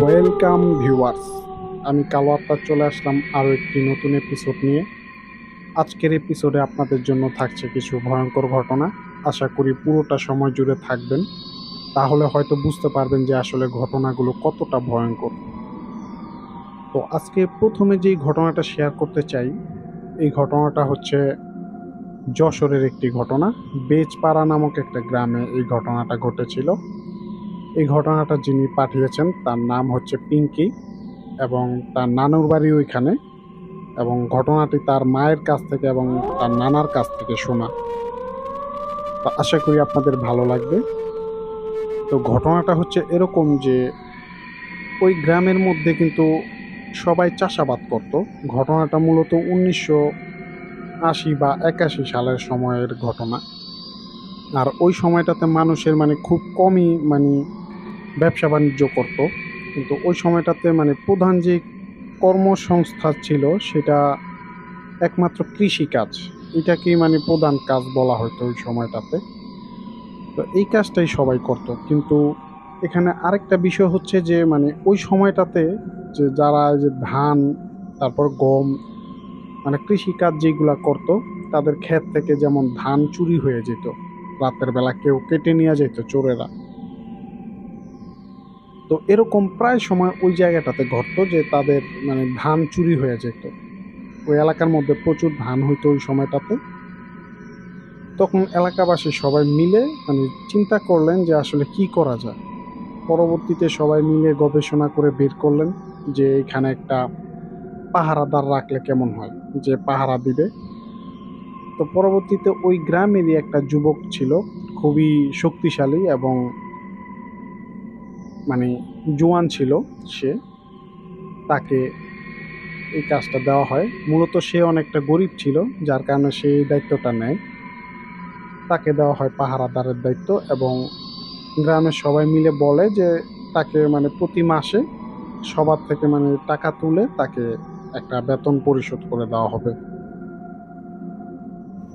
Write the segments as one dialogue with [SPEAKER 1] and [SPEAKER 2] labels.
[SPEAKER 1] Welcome viewers, আমি কালো আত্মা চলে আসলাম আরও একটি নতুন এপিসোড নিয়ে। আজকের এপিসোডে আপনাদের জন্য থাকছে কিছু ভয়ঙ্কর ঘটনা। আশা করি পুরোটা সময় জুড়ে থাকবেন, তাহলে হয়তো বুঝতে পারবেন যে আসলে ঘটনাগুলো কতটা ভয়ঙ্কর। তো আজকে প্রথমে যেই ঘটনাটা শেয়ার করতে চাই, এই ঘটনাটা হচ্ছে যশোরের একটি ঘটনা। বেজপাড়া নামক একটা গ্রামে এই ঘটনাটা ঘটেছিল। এই ঘটনাটা যিনি পাঠিয়েছেন তার নাম হচ্ছে পিঙ্কি, এবং তার নানুর বাড়ি ওইখানে, এবং ঘটনাটি তার মায়ের কাছ থেকে এবং তার নানার কাছ থেকে শোনা। তো আশা করি আপনাদের ভালো লাগবে। তো ঘটনাটা হচ্ছে এরকম যে ওই গ্রামের মধ্যে কিন্তু সবাই চাষাবাদ করত। ঘটনাটা মূলত 1980 বা 81 সালের সময়ের ঘটনা। আর ওই সময়টাতে মানুষের খুব কমই ব্যবসা বাণিজ্য করত। কিন্তু ওই সময়টাতে প্রধান যে কর্মসংস্থান ছিল সেটা একমাত্র কৃষিকাজ। এটাকেই প্রধান কাজ বলা হতো ওই সময়টাতে। তো এই কাজটাই সবাই করত। কিন্তু এখানে আরেকটা বিষয় হচ্ছে যে ওই সময়টাতে যে যারা যে ধান, তারপর গম, কৃষিকাজ যেগুলা করত, তাদের ক্ষেত থেকে যেমন ধান চুরি হয়ে যেত, রাতের বেলা কেউ কেটে নিয়ে যেত চোরেরা। তো এরকম প্রায় সময় ওই জায়গাটাতে ঘটতো যে তাদের ধান চুরি হয়ে যেত। ওই এলাকার মধ্যে প্রচুর ধান হইতো ওই সময়টাতে। তখন এলাকাবাসী সবাই মিলে চিন্তা করলেন যে আসলে কি করা যায়। পরবর্তীতে সবাই মিলে গবেষণা করে বের করলেন যে এখানে একটা পাহারাদার রাখলে কেমন হয়, যে পাহারা দিবে। তো পরবর্তীতে ওই গ্রামেরই একটা যুবক ছিল, খুবই শক্তিশালী এবং মানে জোয়ান ছিল সে। তাকে এই কাজটা দেওয়া হয়। মূলত সে অনেকটা গরিব ছিল, যার কারণে সে এই দায়িত্বটা নেয়। তাকে দেওয়া হয় পাহারাদারের দায়িত্ব, এবং গ্রামের সবাই মিলে বলে যে তাকে প্রতি মাসে সবার থেকে টাকা তুলে তাকে একটা বেতন পরিশোধ করে দেওয়া হবে।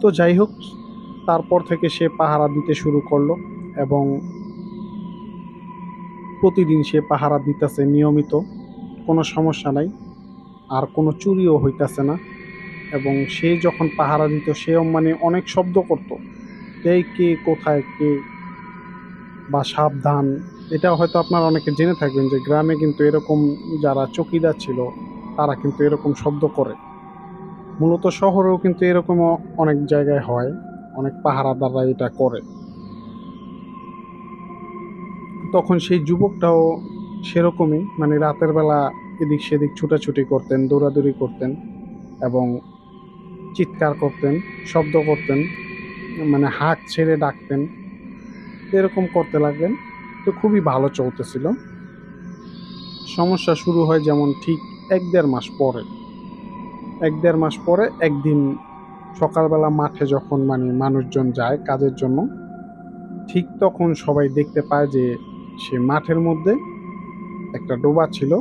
[SPEAKER 1] তো যাই হোক, তারপর থেকে সে পাহারা দিতে শুরু করলো, এবং প্রতিদিন সে পাহারা দিতেছে নিয়মিত, কোনো সমস্যা নাই, আর কোনো চুরিও হইতাছে না। এবং সে যখন পাহারা দিত সেও অনেক শব্দ করত, এই কে কোথায় কে, বা সাবধান। এটা হয়তো আপনারা অনেকে জেনে থাকবেন যে গ্রামে কিন্তু এরকম যারা চকিদার ছিল তারা কিন্তু এরকম শব্দ করে। মূলত শহরেও কিন্তু এরকম অনেক জায়গায় হয়, অনেক পাহারাদাররা এটা করে। তখন সেই যুবকটাও সেরকমই, রাতের বেলা এদিক সেদিক ছুটাছুটি করতেন, দৌড়াদৌড়ি করতেন, এবং চিৎকার করতেন, শব্দ করতেন, হাঁক ছেড়ে ডাকতেন, এরকম করতে লাগলেন। তো খুবই ভালো চলতেছিল। সমস্যা শুরু হয় যেমন ঠিক 1-1.5 মাস পরে। 1-1.5 মাস পরে একদিন সকালবেলা মাঠে যখন মানুষজন যায় কাজের জন্য, ঠিক তখন সবাই দেখতে পায় যে সে মাঠের মধ্যে একটা ডোবা ছিল,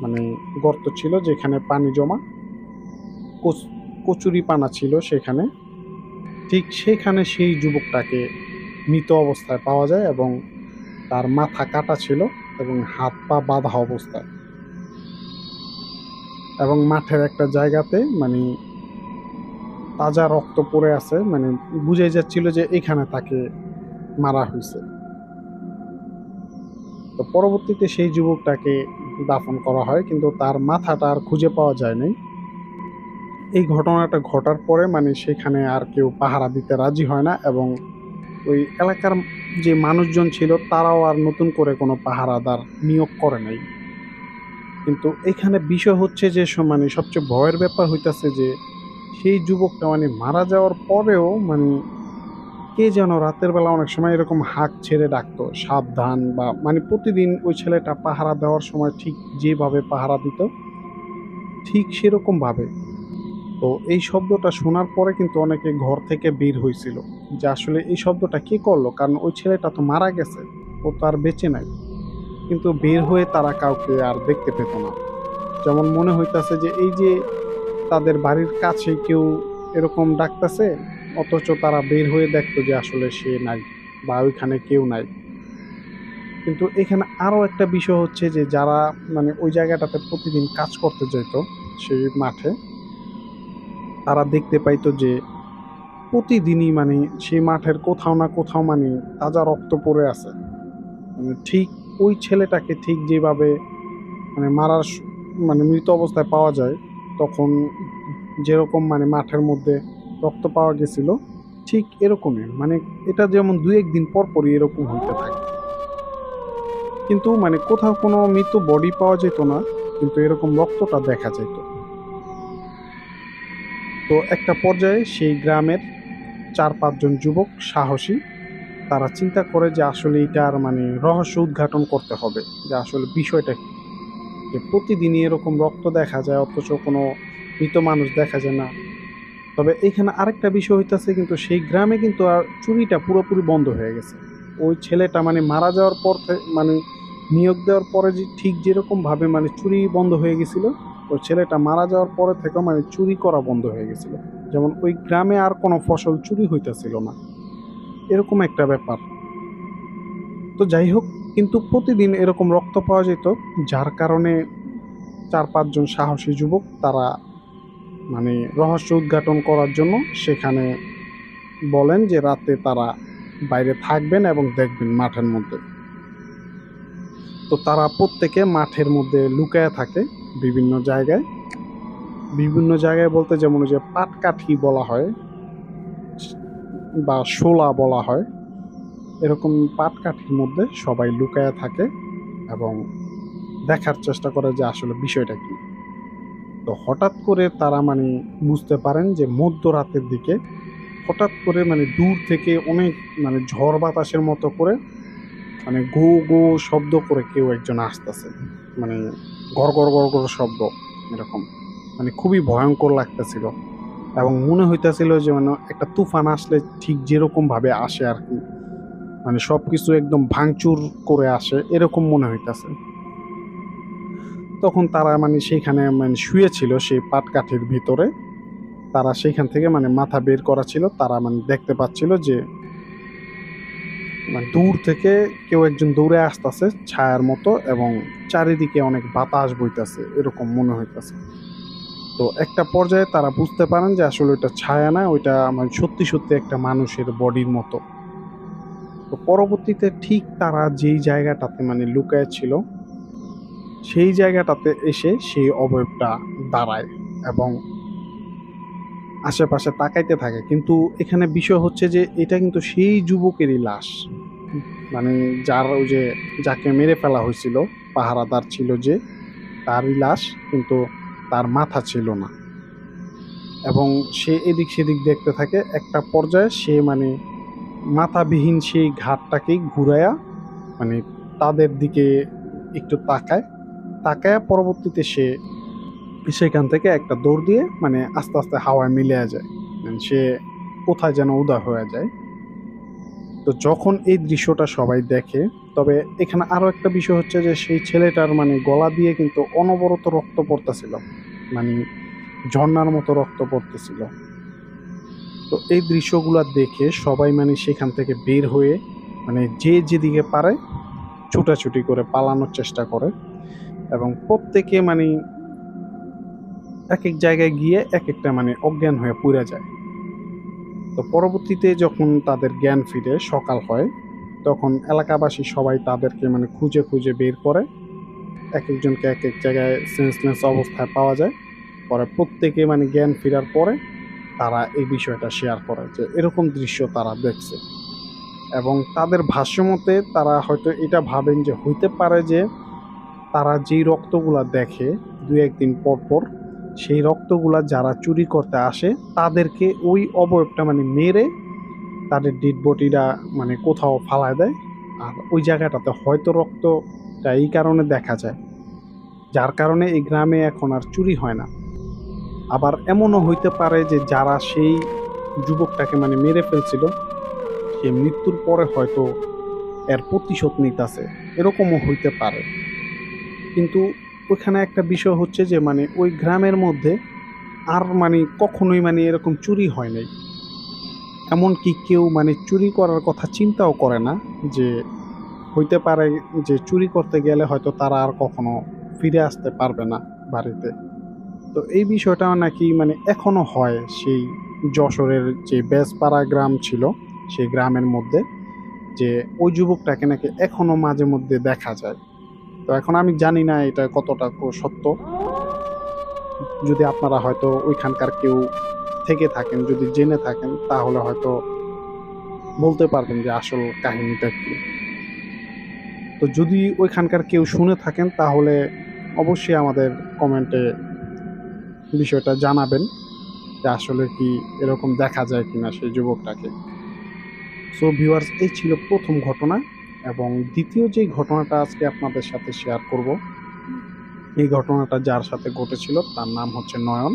[SPEAKER 1] মানে গর্ত ছিল যেখানে পানি জমা, কচুরি পানা ছিল সেখানে। ঠিক সেখানে সেই যুবকটাকে মৃত অবস্থায় পাওয়া যায়, এবং তার মাথা কাটা ছিল এবং হাত পা বাঁধা অবস্থায়, এবং মাঠের একটা জায়গাতে তাজা রক্ত পড়ে আছে, বুঝাই যাচ্ছিল যে এখানে তাকে মারা হয়েছে। তো পরবর্তীতে সেই যুবকটাকে দাফন করা হয়, কিন্তু তার মাথাটা আর খুঁজে পাওয়া যায়নি। এই ঘটনাটা ঘটার পরে সেখানে আর কেউ পাহারা দিতে রাজি হয় না, এবং ওই এলাকার যে মানুষজন ছিল তারাও আর নতুন করে কোনো পাহারাদার নিয়োগ করে নাই। কিন্তু এখানে বিষয় হচ্ছে যে সবচেয়ে ভয়ের ব্যাপার হইতাছে যে সেই যুবকটা মারা যাওয়ার পরেও কে যেন রাতের বেলা অনেক সময় এরকম হাঁক ছেড়ে ডাকতো, সাবধান, বা প্রতিদিন ওই ছেলেটা পাহারা দেওয়ার সময় ঠিক যেভাবে পাহারা দিত ঠিক সেরকম ভাবে। তো এই শব্দটা শোনার পরে কিন্তু অনেকে ঘর থেকে বের হয়েছিল যে আসলে এই শব্দটা কে করলো, কারণ ওই ছেলেটা তো মারা গেছে, ও তো আর বেঁচে নাই। কিন্তু বের হয়ে তারা কাউকে আর দেখতে পেত না। যেমন মনে হইতাছে যে এই যে তাদের বাড়ির কাছে কেউ এরকম ডাকতেছে, অথচ তারা বের হয়ে দেখতো যে আসলে সে নাই বা ওইখানে কেউ নাই। কিন্তু এখানে আরো একটা বিষয় হচ্ছে যে যারা মানে ওই জায়গাটাতে প্রতিদিন কাজ করতে যেত সেই মাঠে, তারা দেখতে পাইতো যে প্রতিদিনই মানে সেই মাঠের কোথাও না কোথাও মানে তাজা রক্ত পড়ে আছে। মানে ঠিক ওই ছেলেটাকে ঠিক যেভাবে মানে মানে মৃত অবস্থায় পাওয়া যায়, তখন যেরকম মানে মাঠের মধ্যে রক্ত পাওয়া গেছিল, ঠিক এরকমই মানে এটা যেমন দুই একদিন পর পরই এরকম হইতে থাকে। কিন্তু মানে কোথাও কোনো মৃত বডি পাওয়া যেত না, কিন্তু এরকম রক্তটা দেখা যেত। তো একটা পর্যায়ে সেই গ্রামের 4-5 জন যুবক সাহসী, তারা চিন্তা করে যে আসলে এটার মানে রহস্য উদ্ঘাটন করতে হবে, যে আসলে বিষয়টা কি, যে প্রতিদিনই এরকম রক্ত দেখা যায় অথচ কোনো মৃত মানুষ দেখা যায় না। তবে এখানে আরেকটা বিষয় হইতাছে, কিন্তু সেই গ্রামে কিন্তু আর চুরিটা পুরোপুরি বন্ধ হয়ে গেছে। ওই ছেলেটা মানে মারা যাওয়ার পর মানে নিয়োগ দেওয়ার পরে যে ঠিক যেরকম ভাবে মানে চুরি বন্ধ হয়ে গেছিল, ওই ছেলেটা মারা যাওয়ার পরে থেকে মানে চুরি করা বন্ধ হয়ে গেছিল। যেমন ওই গ্রামে আর কোনো ফসল চুরি হইতেছিল না, এরকম একটা ব্যাপার। তো যাই হোক, কিন্তু প্রতিদিন এরকম রক্ত পাওয়া যেত, যার কারণে 4-5 জন সাহসী যুবক তারা মানে রহস্য উদ্ঘাটন করার জন্য সেখানে বলেন যে রাতে তারা বাইরে থাকবেন এবং দেখবেন মাঠের মধ্যে। তো তারা প্রত্যেকে মাঠের মধ্যে লুকায়া থাকে বিভিন্ন জায়গায়। বিভিন্ন জায়গায় বলতে যেমন ওই যে পাটকাঠি বলা হয় বা শোলা বলা হয়, এরকম পাটকাঠির মধ্যে সবাই লুকায়া থাকে এবং দেখার চেষ্টা করে যে আসলে বিষয়টা কি। তো হঠাৎ করে তারা মানে বুঝতে পারেন যে মধ্যরাতের দিকে হঠাৎ করে মানে দূর থেকে অনেক মানে ঝড় বাতাসের মতো করে মানে গো গো শব্দ করে কেউ একজন আসতেছে, মানে গড় গড় গড় গড় শব্দ এরকম, মানে খুবই ভয়ঙ্কর লাগতেছিল। এবং মনে হইতেছিল যে মানে একটা তুফান আসলে ঠিক যেরকম ভাবে আসে আর কি, মানে সবকিছু একদম ভাঙচুর করে আসে এরকম মনে হইতেছে। তখন তারা মানে সেইখানে মানে শুয়েছিল সেই পাটকাঠির ভিতরে, তারা সেইখান থেকে মানে মাথা বের করা ছিল, তারা মানে দেখতে পাচ্ছিল যে মানে দূর থেকে কেউ একজন দৌড়ে আসতেছে ছায়ার মতো, এবং চারিদিকে অনেক বাতাস বইতেছে এরকম মনে হইতেছে। তো একটা পর্যায়ে তারা বুঝতে পারেন যে আসলে ওইটা ছায়া না, ওইটা মানে সত্যি সত্যি একটা মানুষের বডির মতো। তো পরবর্তীতে ঠিক তারা যেই জায়গাটাতে মানে লুকায় ছিল সেই জায়গাটাতে এসে সেই অবয়বটা দাঁড়ায় এবং আশেপাশে তাকাইতে থাকে। কিন্তু এখানে বিষয় হচ্ছে যে এটা কিন্তু সেই যুবকেরই লাশ, মানে যার ওই যে যাকে মেরে ফেলা হয়েছিল, পাহারাদার ছিল যে, তারই লাশ, কিন্তু তার মাথা ছিল না। এবং সে এদিক সেদিক দেখতে থাকে, একটা পর্যায়ে সে মানে মাথাবিহীন সেই ঘাটটাকেই ঘুরায়া মানে তাদের দিকে একটু তাকায়, তাকায়া পরবর্তীতে সে সেখান থেকে একটা দৌড় দিয়ে মানে আস্তে আস্তে হাওয়ায় মিলিয়ে যায়, মানে সে কোথায় যেন উদয় হয়ে যায়। তো যখন এই দৃশ্যটা সবাই দেখে, তবে এখানে আরো একটা বিষয় হচ্ছে যে সেই ছেলেটার মানে গলা দিয়ে কিন্তু অনবরত রক্ত পড়তেছিল, মানে ঝর্ণার মতো রক্ত পড়তেছিল। তো এই দৃশ্যগুলা দেখে সবাই মানে সেখান থেকে বের হয়ে মানে যে যেদিকে পারে ছুটাছুটি করে পালানোর চেষ্টা করে, এবং প্রত্যেকে মানে এক এক জায়গায় গিয়ে এক একটা মানে অজ্ঞান হয়ে পুড়ে যায়। তো পরবর্তীতে যখন তাদের জ্ঞান ফিরে সকাল হয়, তখন এলাকাবাসী সবাই তাদেরকে মানে খুঁজে খুঁজে বের করে, এক একজনকে এক এক জায়গায় সেন্সলেস অবস্থায় পাওয়া যায়। পরে প্রত্যেকে মানে জ্ঞান ফেরার পরে তারা এই বিষয়টা শেয়ার করে যে এরকম দৃশ্য তারা দেখছে। এবং তাদের ভাষ্যমতে তারা হয়তো এটা ভাবেন যে হইতে পারে যে তারা যেই রক্তগুলা দেখে দুই একদিন পর পর, সেই রক্তগুলা যারা চুরি করতে আসে তাদেরকে ওই অবয়বটা মানে মেরে তাদের ডেড বডিটা মানে কোথাও ফালায় দেয়। আর ওই জায়গাটাতে হয়তো রক্তটা এই কারণে দেখা যায়, যার কারণে এই গ্রামে এখন আর চুরি হয় না। আবার এমনও হইতে পারে যে যারা সেই যুবকটাকে মানে মেরে ফেলছিল, সে মৃত্যুর পরে হয়তো এর প্রতিশোধ নিতেছে, এরকমও হইতে পারে। কিন্তু ওইখানে একটা বিষয় হচ্ছে যে মানে ওই গ্রামের মধ্যে আর মানে কখনোই মানে এরকম চুরি হয় নাই। এমনকি কেউ মানে চুরি করার কথা চিন্তাও করে না যে হইতে পারে যে চুরি করতে গেলে হয়তো তারা আর কখনো ফিরে আসতে পারবে না বাড়িতে। তো এই বিষয়টাও নাকি মানে এখনো হয় সেই যশোরের যে বেজপাড়া গ্রাম ছিল সেই গ্রামের মধ্যে, যে ওই যুবকটাকে নাকি এখনো মাঝে মধ্যে দেখা যায়। তো এখন আমি জানি না এটা কতটা সত্য। যদি আপনারা হয়তো ওইখানকার কেউ থেকে থাকেন, যদি জেনে থাকেন, তাহলে হয়তো বলতে পারবেন যে আসল কাহিনীটা কি। তো যদি ওইখানকার কেউ শুনে থাকেন তাহলে অবশ্যই আমাদের কমেন্টে বিষয়টা জানাবেন যে আসলে কি এরকম দেখা যায় কিনা সেই যুবকটাকে। সো ভিউয়ার্স, এই ছিল প্রথম ঘটনা। এবং দ্বিতীয় যে ঘটনাটা আজকে আপনাদের সাথে শেয়ার করব, এই ঘটনাটা যার সাথে ঘটেছিল তার নাম হচ্ছে নয়ন,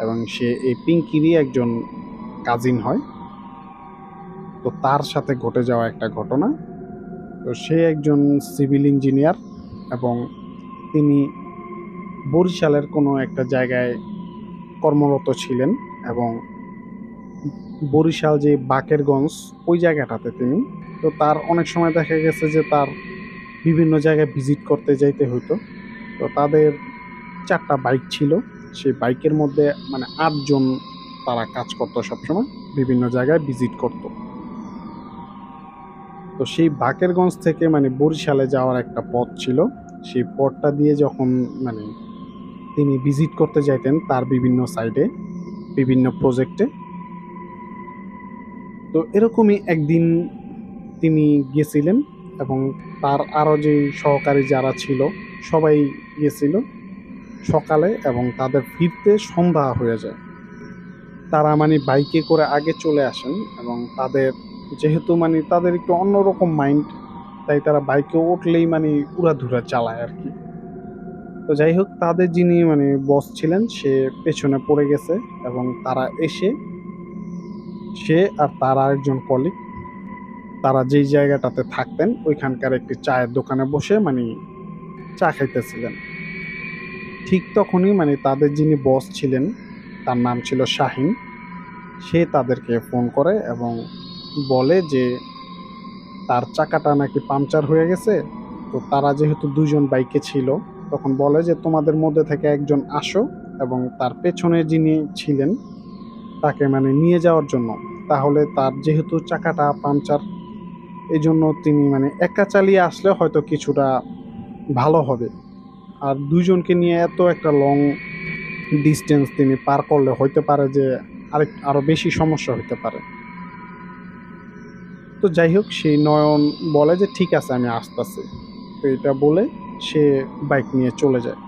[SPEAKER 1] এবং সে এই পিঙ্কিরই একজন কাজিন হয়। তো তার সাথে ঘটে যাওয়া একটা ঘটনা। তো সে একজন সিভিল ইঞ্জিনিয়ার, এবং তিনি বরিশালের কোনো একটা জায়গায় কর্মরত ছিলেন। এবং বরিশাল যে বাকেরগঞ্জ ওই জায়গাটাতে তিনি, তো তার অনেক সময় দেখা গেছে যে তার বিভিন্ন জায়গায় ভিজিট করতে যাইতে হতো। তো তাদের 4টা বাইক ছিল। সেই বাইকের মধ্যে মানে 8 জন তারা কাজ করতো সবসময়, বিভিন্ন জায়গায় ভিজিট করত। তো সেই বাকেরগঞ্জ থেকে মানে বরিশালে যাওয়ার একটা পথ ছিল। সেই পথটা দিয়ে যখন মানে তিনি ভিজিট করতে যাইতেন তার বিভিন্ন সাইডে, বিভিন্ন প্রজেক্টে। তো এরকমই একদিন তিনি গেছিলেন, এবং তার আরও যে সহকারী যারা ছিল সবাই গেছিল সকালে, এবং তাদের ফিরতে সন্ধ্যা হয়ে যায়। তারা মানে বাইকে করে আগে চলে আসেন, এবং তাদের যেহেতু মানে তাদের একটু অন্যরকম মাইন্ড, তাই তারা বাইকে উঠলেই মানে উড়াধুরা চালায় আর কি। তো যাই হোক, তাদের যিনি মানে বস ছিলেন সে পেছনে পড়ে গেছে, এবং তারা এসে, সে আর তার আরেকজন কলিগ, তারা যেই জায়গাটাতে থাকতেন ওইখানকার একটি চায়ের দোকানে বসে মানে চা খাইতেছিলেন। ঠিক তখনই মানে তাদের যিনি বস ছিলেন তার নাম ছিল শাহিন, সে তাদেরকে ফোন করে এবং বলে যে তার চাকাটা নাকি পাংচার হয়ে গেছে। তো তারা যেহেতু 2জন বাইকে ছিল, তখন বলে যে তোমাদের মধ্যে থেকে একজন আসো এবং তার পেছনে যিনি ছিলেন তাকে মানে নিয়ে যাওয়ার জন্য। তাহলে তার যেহেতু চাকাটা পাংচার, এই জন্য তিনি মানে একা চালিয়ে আসলে হয়তো কিছুটা ভালো হবে। আর 2জনকে নিয়ে এত একটা লং ডিস্টেন্স তিনি পার করলে হইতে পারে যে আরো বেশি সমস্যা হইতে পারে। তো যাই হোক, সেই নয়ন বলে যে ঠিক আছে আমি আসতেছি। তো এটা বলে সে বাইক নিয়ে চলে যায়।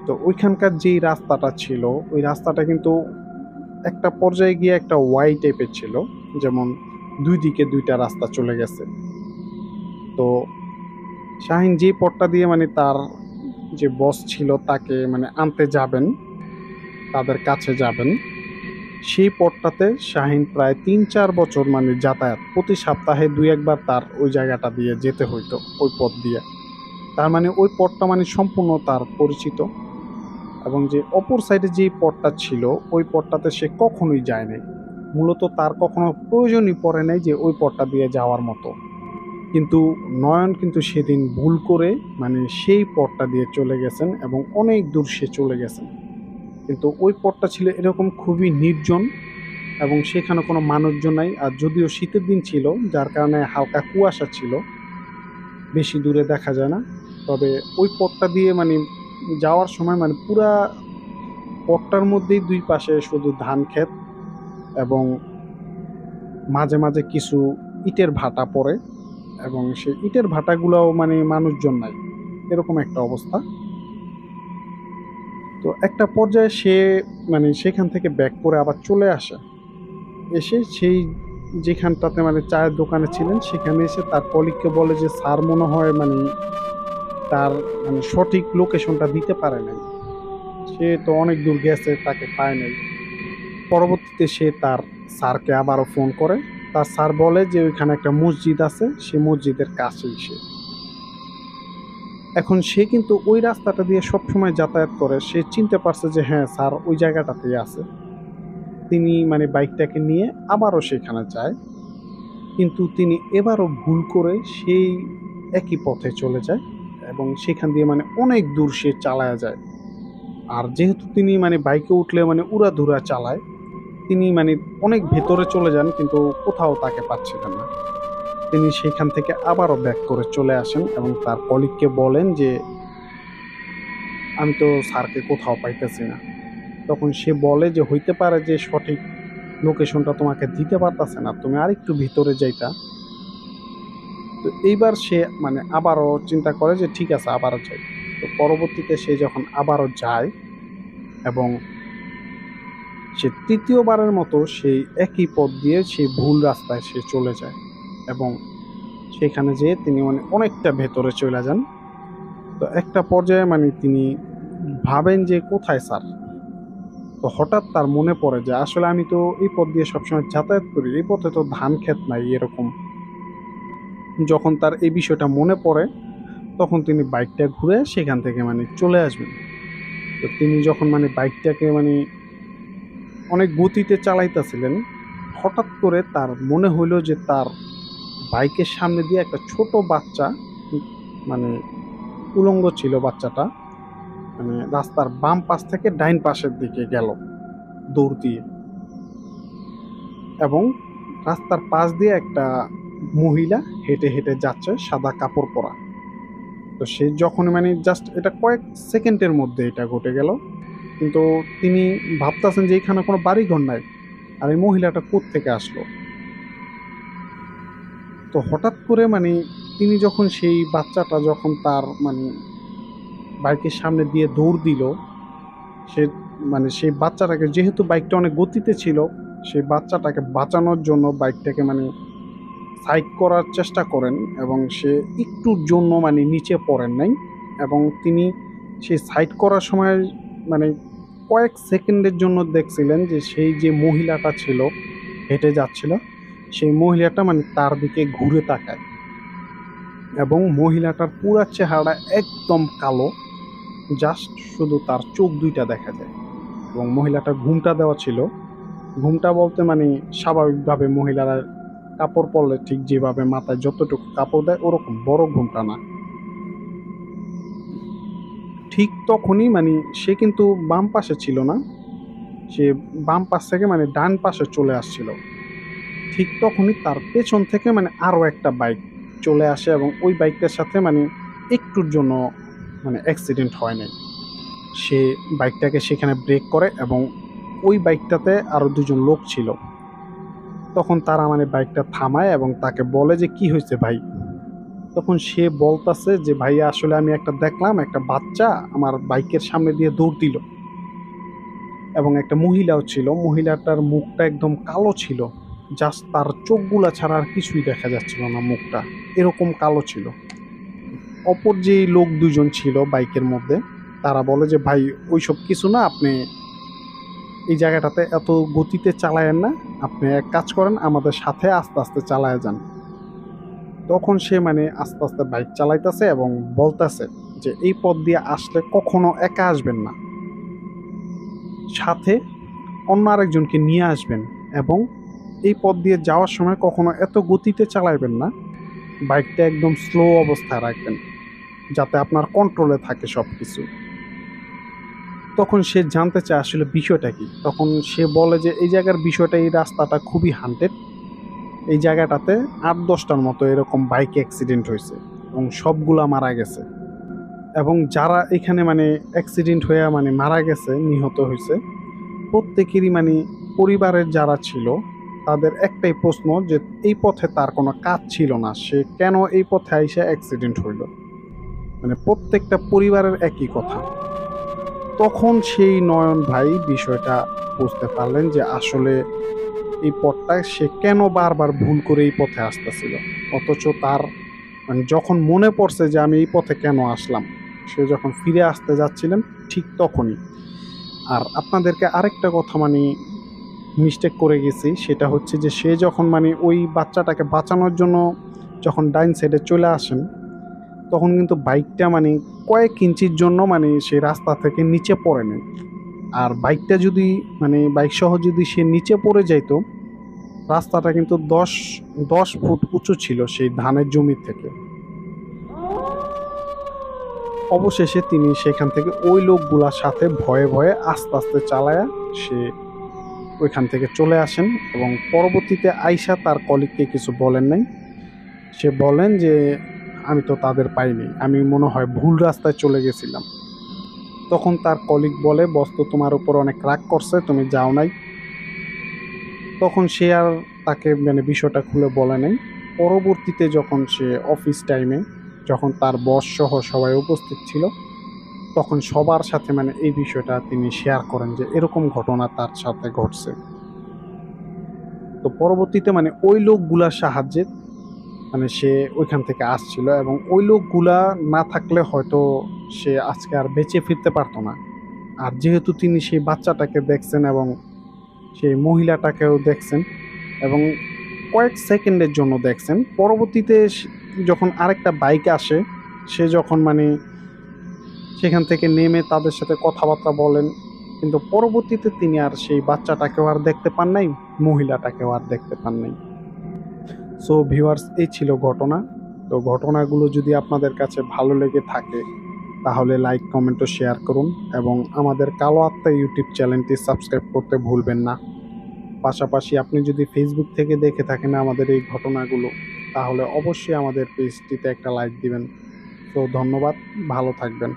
[SPEAKER 1] তো ওইখানকার যেই রাস্তাটা ছিল, ওই রাস্তাটা কিন্তু একটা পর্যায়ে গিয়ে একটা ওয়াই টাইপের ছিল, যেমন 2 দিকে 2টা রাস্তা চলে গেছে। তো শাহিন যে পথটা দিয়ে মানে তার যে বস ছিল তাকে মানে আনতে যাবেন, তাদের কাছে যাবেন, সেই পথটাতে শাহিন প্রায় 3-4 বছর মানে যাতায়াত, প্রতি সপ্তাহে 2-1 বার তার ওই জায়গাটা দিয়ে যেতে হইতো, ওই পথ দিয়ে। তার মানে ওই পথটা মানে সম্পূর্ণ তার পরিচিত। এবং যে অপর সাইডে যে পথটা ছিল ওই পথটাতে সে কখনোই যায় নাই। মূলত তার কখনো প্রয়োজনই পড়ে নাই যে ওই পথটা দিয়ে যাওয়ার মতো। কিন্তু নয়ন কিন্তু সেদিন ভুল করে মানে সেই পথটা দিয়ে চলে গেছেন, এবং অনেক দূর সে চলে গেছেন। কিন্তু ওই পথটা ছিল এরকম খুবই নির্জন, এবং সেখানে কোনো মানুষজন নাই। আর যদিও শীতের দিন ছিল যার কারণে হালকা কুয়াশা ছিল, বেশি দূরে দেখা যায় না। তবে ওই পথটা দিয়ে মানে যাওয়ার সময় মানে পুরা পথটার মধ্যেই 2 পাশে শুধু ধান ক্ষেত, এবং মাঝে মাঝে কিছু ইটের ভাটা পড়ে, এবং সেই ইটের ভাটাগুলোও মানে মানুষজন নাই, এরকম একটা অবস্থা। তো একটা পর্যায়ে সে মানে সেখান থেকে ব্যাক করে আবার চলে আসে। এসে সেই যেখানটাতে মানে চায়ের দোকানে ছিলেন সেখানে এসে তার কলিগকে বলে যে স্যার মনে হয় মানে তার মানে সঠিক লোকেশনটা দিতে পারে নাই, সে তো অনেক দূর গেছে, তাকে পায় নাই। পরবর্তীতে সে তার স্যারকে আবারও ফোন করে। তার স্যার বলে যে ওইখানে একটা মসজিদ আছে, সে মসজিদের কাছেই সে। এখন সে কিন্তু ওই রাস্তাটা দিয়ে সবসময় যাতায়াত করে, সে চিনতে পারছে যে হ্যাঁ স্যার ওই জায়গাটাতেই আছে। তিনি মানে বাইকটাকে নিয়ে আবারও সেখানে যায়, কিন্তু তিনি এবারও ভুল করে সেই একই পথে চলে যায় এবং সেখান দিয়ে মানে অনেক দূর সে চালায়া যায়। আর যেহেতু তিনি মানে বাইকে উঠলে মানে উড়াধুরা চালায়, তিনি মানে অনেক ভেতরে চলে যান কিন্তু কোথাও তাকে পাচ্ছিলেন না। তিনি সেখান থেকে আবারও ব্যাক করে চলে আসেন এবং তার কলিগকে বলেন যে আমি তো স্যারকে কোথাও পাইতেছি না। তখন সে বলে যে হইতে পারে যে সঠিক লোকেশনটা তোমাকে দিতে পারতাছে না, তুমি আরেকটু ভিতরে যাইতা। তো এইবার সে মানে আবারও চিন্তা করে যে ঠিক আছে আবারও যাই। তো পরবর্তীতে সে যখন আবারও যায় এবং সে তৃতীয়বারের মতো সেই একই পথ দিয়ে সেই ভুল রাস্তায় সে চলে যায় এবং সেখানে যেয়ে তিনি মানে অনেকটা ভেতরে চলে যান। তো একটা পর্যায়ে মানে তিনি ভাবেন যে কোথায় স্যার। তো হঠাৎ তার মনে পড়ে যে আসলে আমি তো এই পথ দিয়ে সবসময় যাতায়াত করি, এই পথে তো ধান ক্ষেত নাই এরকম। যখন তার এই বিষয়টা মনে পড়ে তখন তিনি বাইকটা ঘুরে সেখান থেকে মানে চলে আসবেন। তো তিনি যখন মানে বাইকটাকে মানে অনেক গতিতে চালাইতেছিলেন, হঠাৎ করে তার মনে হইলো যে তার বাইকের সামনে দিয়ে একটা ছোট বাচ্চা, মানে উলঙ্গ ছিল বাচ্চাটা, মানে রাস্তার বাম পাশ থেকে ডাইন পাশের দিকে গেল দৌড় দিয়ে, এবং রাস্তার পাশ দিয়ে একটা মহিলা হেঁটে হেঁটে যাচ্ছে সাদা কাপড় পরা। তো সে যখন মানে জাস্ট এটা কয়েক সেকেন্ডের মধ্যে এটা ঘটে গেল, কিন্তু তিনি ভাবতেছেন যে এখানে কোনো বাড়িঘর নাই, আর এই মহিলাটা কোত্থেকে আসলো। তো হঠাৎ করে মানে তিনি যখন সেই বাচ্চাটা যখন তার মানে বাইকের সামনে দিয়ে দৌড় দিল, সে মানে সেই বাচ্চাটাকে, যেহেতু বাইকটা অনেক গতিতে ছিল, সেই বাচ্চাটাকে বাঁচানোর জন্য বাইকটাকে মানে সাইড করার চেষ্টা করেন এবং সে একটুর জন্য মানে নিচে পড়েন নাই। এবং তিনি সেই সাইড করার সময় মানে কয়েক সেকেন্ডের জন্য দেখছিলেন যে সেই যে মহিলাটা ছিল হেঁটে যাচ্ছিল, সেই মহিলাটা মানে তার দিকে ঘুরে তাকায় এবং মহিলাটার পুরা চেহারা একদম কালো, জাস্ট শুধু তার চোখ দুইটা দেখা যায়। এবং মহিলাটা ঘুমটা দেওয়া ছিল, ঘুমটা বলতে মানে স্বাভাবিকভাবে মহিলারা কাপড় পরলে ঠিক যেভাবে মাথায় যতটুকু কাপড় দেয় ওরকম বড় ঘুমটা না। ঠিক তখনই মানে সে কিন্তু বাম পাশে ছিল না, সে বাম পাশ থেকে মানে ডান পাশে চলে আসছিল। ঠিক তখনই তার পেছন থেকে মানে আরও একটা বাইক চলে আসে এবং ওই বাইকটার সাথে মানে একটুর জন্য মানে অ্যাক্সিডেন্ট হয় নাই। সে বাইকটাকে সেখানে ব্রেক করে এবং ওই বাইকটাতে আরও দুজন লোক ছিল। তখন তারা মানে বাইকটা থামায় এবং তাকে বলে যে কি হয়েছে ভাই। তখন সে বলতাছে যে ভাই আসলে আমি একটা দেখলাম একটা বাচ্চা আমার বাইকের সামনে দিয়ে দৌড় দিল, এবং একটা মহিলাও ছিল, মহিলাটার মুখটা একদম কালো ছিল, জাস্ট তার চোখগুলা ছাড়া আর কিছুই দেখা যাচ্ছিল না, মুখটা এরকম কালো ছিল। অপর যে লোক দুজন ছিল বাইকের মধ্যে, তারা বলে যে ভাই ওইসব কিছু না, আপনি এই জায়গাটাতে এত গতিতে চালায়েন না, আপনি এক কাজ করেন আমাদের সাথে আস্তে আস্তে চালায় যান। তখন সে মানে আস্তে আস্তে বাইক চালাইতেছে এবং বলতেছে যে এই পথ দিয়ে আসলে কখনো একা আসবেন না, সাথে অন্য আরেকজনকে নিয়ে আসবেন, এবং এই পথ দিয়ে যাওয়ার সময় কখনো এত গতিতে চালাইবেন না, বাইকটা একদম স্লো অবস্থায় রাখবেন যাতে আপনার কন্ট্রোলে থাকে সব কিছু। তখন সে জানতে চায় আসলে বিষয়টা কি। তখন সে বলে যে এই জায়গার বিষয়টা, এই রাস্তাটা খুবই হান্টেড, এই জায়গাটাতে ৮-১০টার মতো এরকম বাইক অ্যাক্সিডেন্ট হয়েছে এবং সবগুলা মারা গেছে। এবং যারা এখানে মানে অ্যাক্সিডেন্ট হয়ে মানে মারা গেছে, নিহত হয়েছে, প্রত্যেকেরই মানে পরিবারের যারা ছিল তাদের একটাই প্রশ্ন যে এই পথে তার কোনো কাজ ছিল না, সে কেন এই পথে আইসা অ্যাক্সিডেন্ট হইল। মানে প্রত্যেকটা পরিবারের একই কথা। তখন সেই নয়ন ভাই বিষয়টা বুঝতে পারলেন যে আসলে এই পথটা সে কেন বারবার ভুল করে এই পথে আসতেছিল, অথচ তার মানে যখন মনে পড়ছে যে আমি এই পথে কেন আসলাম, সে যখন ফিরে আসতে যাচ্ছিলেন ঠিক তখনই। আর আপনাদেরকে আরেকটা কথা মানে মিস্টেক করে গেছি, সেটা হচ্ছে যে সে যখন মানে ওই বাচ্চাটাকে বাঁচানোর জন্য যখন ডাইন সাইডে চলে আসেন, তখন কিন্তু বাইকটা মানে কয়েক ইঞ্চির জন্য মানে সেই রাস্তা থেকে নিচে পড়ে নেয়। আর বাইকটা যদি মানে বাইক সহ যদি সে নিচে পড়ে যাইতো, রাস্তাটা কিন্তু 10 ফুট উঁচু ছিল সেই ধানের জমি থেকে। অবশেষে তিনি সেখান থেকে ওই লোকগুলার সাথে ভয়ে ভয়ে আস্তে আস্তে চালায়া সে ওইখান থেকে চলে আসেন এবং পরবর্তীতে আইসা তার কলিগকে কিছু বলেন নাই। সে বলেন যে আমি তো তাদের পাইনি, আমি মনে হয় ভুল রাস্তায় চলে গেছিলাম। তখন তার কলিগ বলে বস তো তোমার উপর অনেক রাগ করছে, তুমি যাও নাই। তখন সে আর তাকে মানে বিষয়টা খুলে বলে নাই। পরবর্তীতে যখন সে অফিস টাইমে যখন তার বস সহ সবাই উপস্থিত ছিল, তখন সবার সাথে মানে এই বিষয়টা তিনি শেয়ার করেন যে এরকম ঘটনা তার সাথে ঘটছে। তো পরবর্তীতে মানে ওই লোকগুলার সাহায্যে মানে সে ওইখান থেকে আসছিল এবং ওই লোকগুলা না থাকলে হয়তো সে আজকে আর বেঁচে ফিরতে পারতো না। আর যেহেতু তিনি সেই বাচ্চাটাকে দেখছেন এবং সেই মহিলাটাকেও দেখছেন এবং কয়েক সেকেন্ডের জন্য দেখছেন, পরবর্তীতে যখন আরেকটা বাইক আসে, সে যখন মানে সেখান থেকে নেমে তাদের সাথে কথাবার্তা বলেন, কিন্তু পরবর্তীতে তিনি আর সেই বাচ্চাটাকেও আর দেখতে পান নাই, মহিলাটাকেও আর দেখতে পান নাই। সো ভিউয়ার্স, এই ছিল ঘটনা। তো ঘটনাগুলো যদি আপনাদের কাছে ভালো লেগে থাকে তাহলে লাইক কমেন্ট ও শেয়ার করুন এবং আমাদের কালো আত্মা ইউটিউব চ্যানেলটি সাবস্ক্রাইব করতে ভুলবেন না। পাশাপাশি আপনি যদি ফেসবুক থেকে দেখে থাকেন আমাদের এই ঘটনাগুলো, তাহলে অবশ্যই আমাদের পেজটিতে একটা লাইক দিবেন। তো ধন্যবাদ, ভালো থাকবেন।